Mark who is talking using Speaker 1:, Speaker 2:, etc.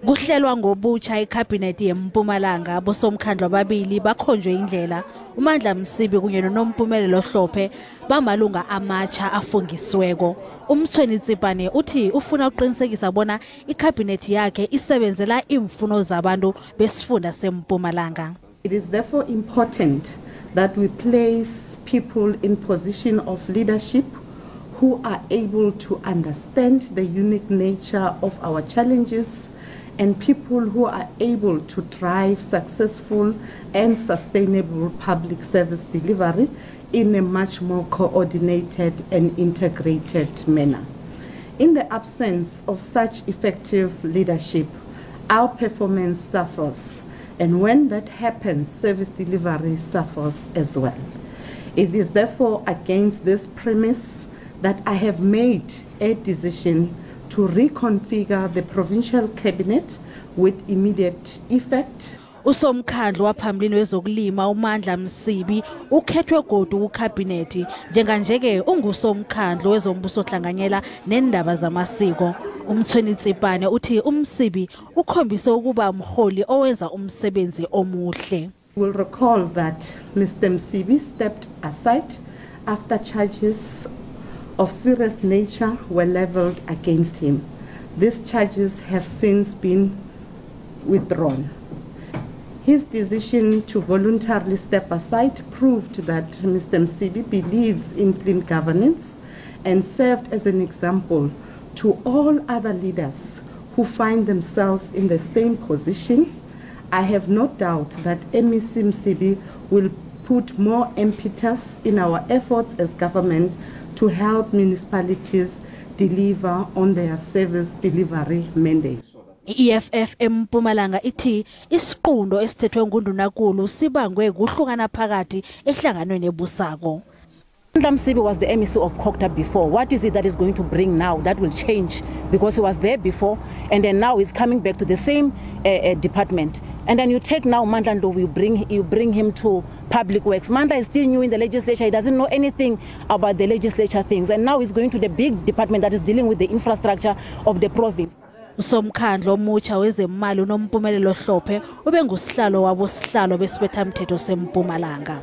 Speaker 1: Kuhlelwa ngobutjha ikhabhinethi yeMpumalanga bosomkhandlu ababili bakhonjwe indlela uMandla Msibi kunye noNompumelelo Hlophe bamalunga amatsha afungisiweko. Mtshweni-Tsipane uthi ufuna uqinisekisa bona ikhabhinethi yakhe isebenzela imfuno zabantu besifunda seMpumalanga.
Speaker 2: It is therefore important that we place people in position of leadership who are able to understand the unique nature of our challenges and people who are able to drive successful and sustainable public service delivery in a much more coordinated and integrated manner. In the absence of such effective leadership, our performance suffers, and when that happens, service delivery suffers as well. It is therefore against this premise that I have made a decision to reconfigure the provincial cabinet with immediate effect.
Speaker 1: Usomkhandlu waphambilini wezokulima uMandla Msibi ukethwe godu kukhabhinethi njenganje ungusomkhandlu wezombuso hlanganyela nendaba zamasiko. Mtshweni-Tsipane uthi uMsibi ukhombise ukuba umholi owenza umsebenzi omuhle.
Speaker 2: We'll recall that Mr. Msibi stepped aside after charges of serious nature were leveled against him. These charges have since been withdrawn. His decision to voluntarily step aside proved that Mr. Msibi believes in clean governance and served as an example to all other leaders who find themselves in the same position. I have no doubt that MEC Msibi will put more impetus in our efforts as government to help municipalities deliver on their service delivery mandate.
Speaker 1: EFF eMpumalanga ithi isiqundo esithethwe nguNdunakulu sibangwe kuhlukana phakathi ehlanganweni ebusako.
Speaker 3: Msibi was the MEC of Kokta before. What is it that is going to bring now that will change? Because he was there before and then now he's coming back to the same department. And then you take now Mandla Ndlovu, you bring him to public works. Mandla is still new in the legislature. He doesn't know anything about the legislature things. And now he's going to the big department that is dealing with the infrastructure of the province.
Speaker 1: Usomkhandlu omutsha wezeemali uNompumelelo Hlophe ubengusihlalo wabo sihlalo besibethamthetho seMpumalanga.